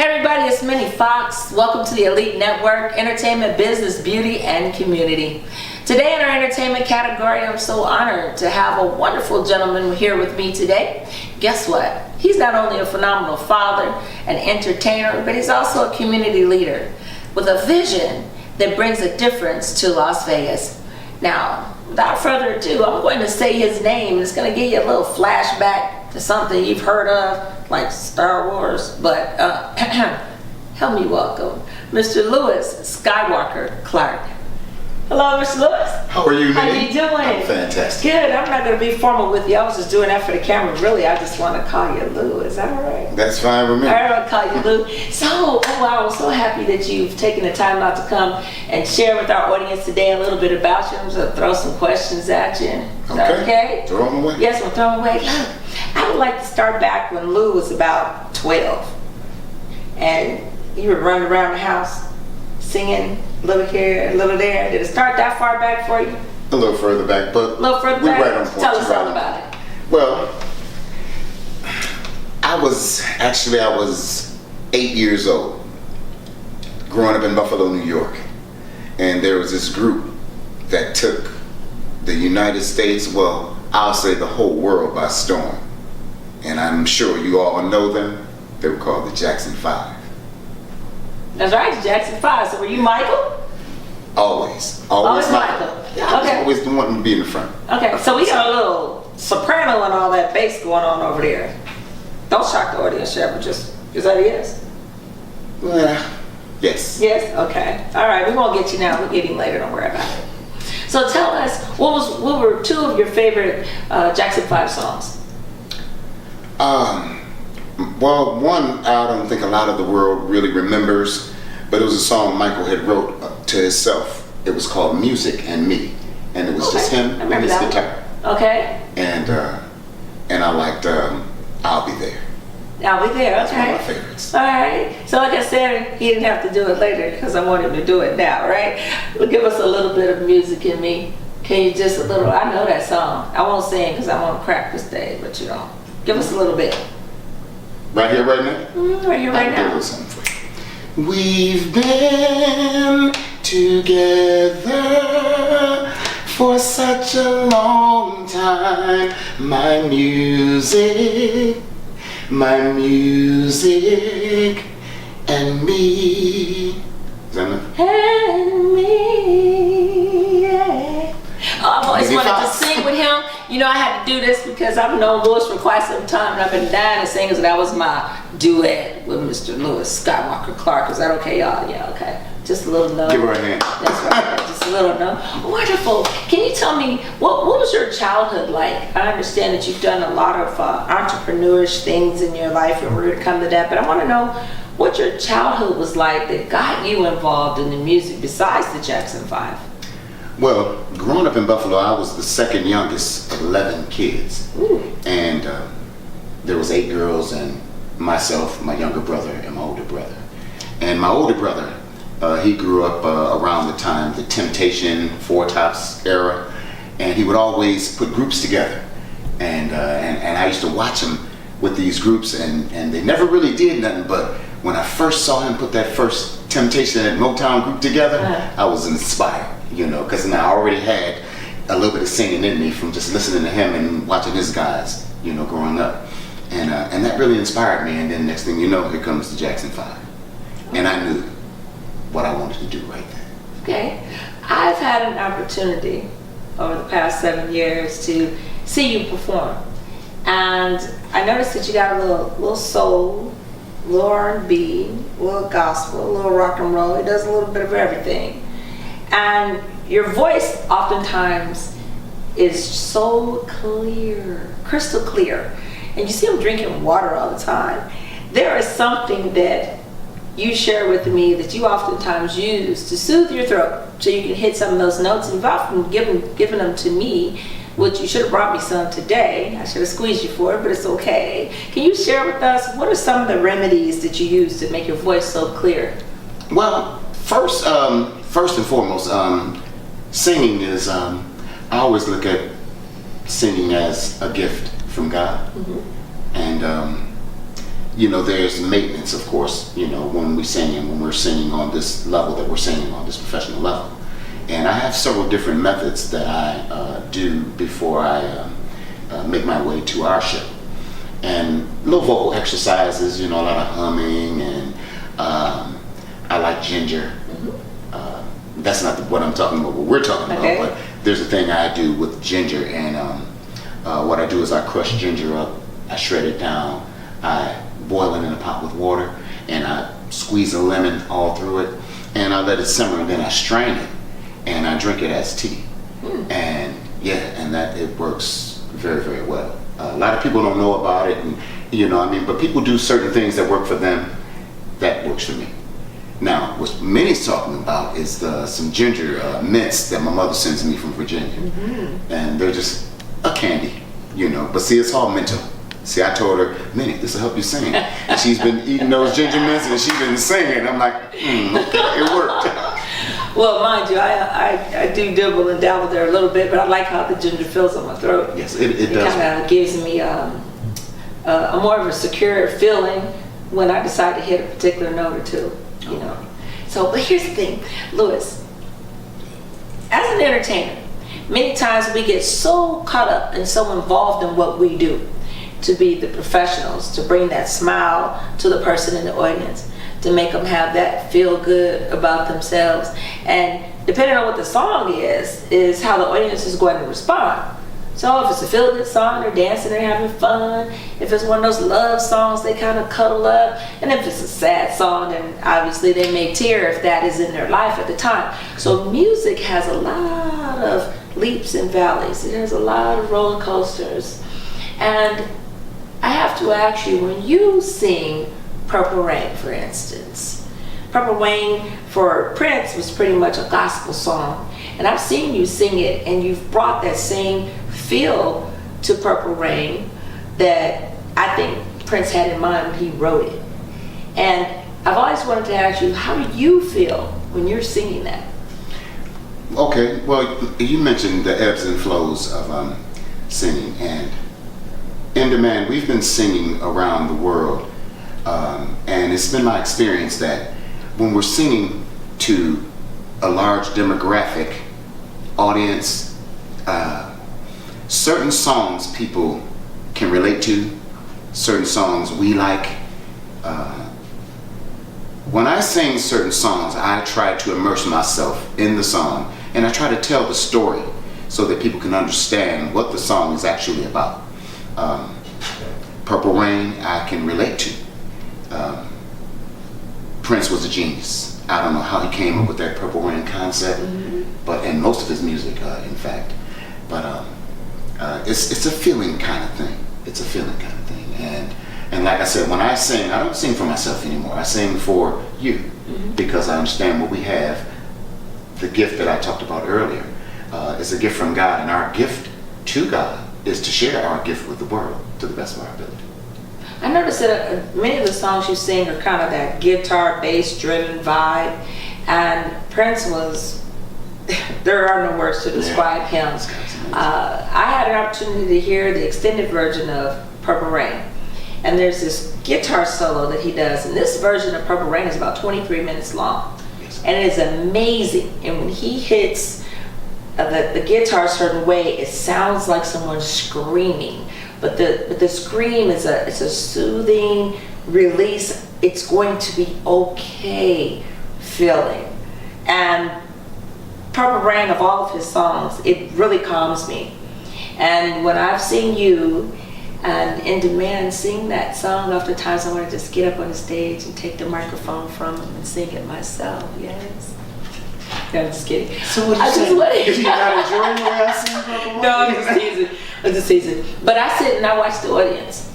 Hey everybody, it's Minnie Fox. Welcome to the Elite Network, Entertainment, Business, Beauty, and Community. Today in our entertainment category, I'm so honored to have a wonderful gentleman here with me today. Guess what? He's not only a phenomenal father, an entertainer, but he's also a community leader with a vision that brings a difference to Las Vegas. Now, without further ado, I'm going to say his name. It's going to give you a little flashback to something you've heard of, like Star Wars, but help me welcome Mr. Lewis Skywalker Clark. Hello, Mr. Lewis. How are you, Minnie? How you doing? I'm fantastic. Good. I'm not going to be formal with you. I was just doing that for the camera. Really, I just want to call you Lou. Is that all right? That's fine with me. All right, I'll call you Lou. So, oh wow, I'm so happy that you've taken the time out to come and share with our audience today a little bit about you. I'm going to throw some questions at you. Is that okay? Throw them away. Yes, we'll throw them away. I would like to start back when Lou was about 12. And you were running around the house singing a little here, a little there.Id it start that far back for you? A little further back, but A little further we're back? right on point. Tell us all about it. Well, I was 8 years old, growing up in Buffalo, New York. And there was this group that took the United States, well, I'll say the whole world by storm. And I'm sure you all know them. They were called the Jackson 5. That's right, Jackson 5. So were you Michael? Always Always Michael. Michael. Yeah, I was Okay. always the one to be in the front. Okay, so we got a little soprano and all that bass going on over there. Don't shock the audience, Shep, just is that a yes? Well, yes. Yes? Okay. All right, we won't get you now. We'll get him later. Don't worry about it. So tell us, what were two of your favorite Jackson 5 songs? Well, one I don't think a lot of the world really remembers, but it was a song Michael had wrote to himself. It was called Music and Me, and it was just him I and remember his that guitar. one. Okay. And I liked I'll Be There. I'll be there. That's Okay. one of my favorites. All right. So like I said, he didn't have to do it later because I want him to do it now, right? Well, give us a little bit of Music in Me. Can you just a little? I know that song. I won't sing because I won't crack this day, but you know, give us a little bit. Right here, right now? Right here, right I'll do a now. little something for you. We've been together for such a long time. My music and me. Is that enough? And me, yeah. I've always Minnie wanted Fox. to sing with him. You know, I had to do this because I've known Lewis for quite some time, and I've been dying to sing, so that was my duet with Mr. Lewis Skywalker Clark. Is that okay, y'all? Yeah, okay. Just a little note. Give her a hand. That's right. Just a little note. Wonderful. Can you tell me, what was your childhood like? I understand that you've done a lot of entrepreneurish things in your life, and we're going to come to that, but I want to know what your childhood was like that got you involved in the music besides the Jackson 5. Well, growing up in Buffalo, I was the second youngest of 11 kids. Ooh. And there was 8 girls and myself, my younger brother, and my older brother. And my older brother, he grew up around the time, the Temptation, Four Tops era, and he would always put groups together. And I used to watch him with these groups, and they never really did nothing, but when I first saw him put that first Temptation and Motown group together, I was inspired, you know, because I already had a little bit of singing in me from just listening to him and watching his guys, you know, growing up. And that really inspired me, and then next thing you know, here comes the Jackson 5. And I knew what I wanted to do right then. Okay. I've had an opportunity over the past 7 years to see you perform. And I noticed that you got a little soul, a little R&B, a little gospel, a little rock and roll. He does a little bit of everything. And your voice oftentimes is so clear, crystal clear. And you see him drinking water all the time. There is something that you share with me that you oftentimes use to soothe your throat so you can hit some of those notes. And you've often given them to me, which you should have brought me some today. I should have squeezed you for it, but it's okay. Can you share with us, what are some of the remedies that you use to make your voice so clear? Well, first and foremost, singing is, I always look at singing as a gift from God. Mm-hmm. And there's maintenance, of course, when we sing and when we're singing on this level that we're singing on, this professional level. And I have several different methods that I do before I make my way to our show. And little vocal exercises, a lot of humming, and I like ginger. That's not what I'm talking about, what we're talking about, but there's a thing I do with ginger, and what I do is I crush ginger up, I shred it down, I boil it in a pot with water, and I squeeze a lemon all through it, and I let it simmer, and then I strain it, and I drink it as tea. And that it works very, very well. A lot of people don't know about it, and but people do certain things that work for them. That works for me. Now, what Minnie's talking about is some ginger mints that my mother sends me from Virginia, and they're just a candy, But see, it's all mental. See, I told her, Minnie, this will help you sing, and she's been eating those ginger mints, and she's been singing. I'm like, it worked. Well, mind you, I do dibble and dabble there a little bit, but I like how the ginger feels on my throat. Yes, it does. It kind of gives me a more of a secure feeling when I decide to hit a particular note or two, So, but here's the thing, Louis, as an entertainer, many times we get so caught up and so involved in what we do to be the professionals, to bring that smile to the person in the audience, to make them have that feel good about themselves. And depending on what the song is how the audience is going to respond. So if it's a feel good song, they're dancing, they're having fun. If it's one of those love songs, they kind of cuddle up. And if it's a sad song, then obviously they may tear if that is in their life at the time. So music has a lot of leaps and valleys. It has a lot of roller coasters. And I have to ask you, when you sing Purple Rain, for instance, Purple Rain for Prince was pretty much a gospel song. And I've seen you sing it, and you've brought that same feel to Purple Rain that I think Prince had in mind when he wrote it. And I've always wanted to ask you, how do you feel when you're singing that? Okay, well, you mentioned the ebbs and flows of singing, and nDemand, we've been singing around the world, and it's been my experience that when we're singing to a large demographic audience, certain songs people can relate to, certain songs we like. When I sing certain songs, I try to immerse myself in the song, and I try to tell the story so that people can understand what the song is actually about. Purple Rain, I can relate to. Prince was a genius. I don't know how he came up with that Purple Rain concept, but in most of his music, in fact. But it's a feeling kind of thing. It's a feeling kind of thing. And like I said, when I sing, I don't sing for myself anymore. I sing for you, because I understand what we have. The gift that I talked about earlier is a gift from God, and our gift to God is to share our gift with the world to the best of our ability. I noticed that many of the songs you sing are kind of that guitar bass driven vibe, and Prince was, there are no words to describe him. I had an opportunity to hear the extended version of Purple Rain, and there's this guitar solo that he does, and this version of Purple Rain is about 23 minutes long, and it is amazing. And when he hits the guitar a certain way, it sounds like someone's screaming, but the scream is it's a soothing release. It's going to be okay feeling. And Purple Rain, of all of his songs, it really calms me. And when I've seen you and nDemand sing that song, oftentimes I want to just get up on the stage and take the microphone from him and sing it myself. Yes. No, I'm just kidding. So what are you saying? You're not enjoying the way I sing Purple Rain? No, I'm just teasing. But I sit and I watch the audience.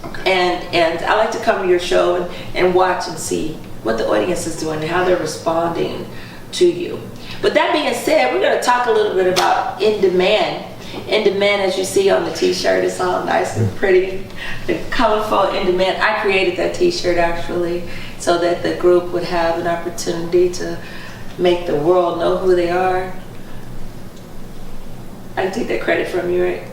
Okay. And I like to come to your show and watch and see what the audience is doing and how they're responding to you. But that being said, we're going to talk a little bit about nDemand. nDemand, as you see on the t-shirt, it's all nice and pretty and colorful. nDemand, I created that t-shirt actually so that the group would have an opportunity to make the world know who they are. I can take that credit from you, right?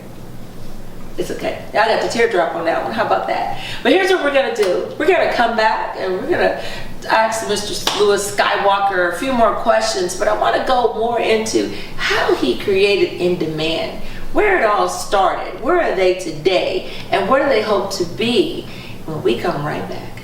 It's okay. I got the teardrop on that one. How about that? But here's what we're gonna do. We're gonna come back and we're gonna ask Mr. Lewis Skywalker a few more questions, but I want to go more into how he created nDemand, where it all started, where are they today, and where do they hope to be when we come right back.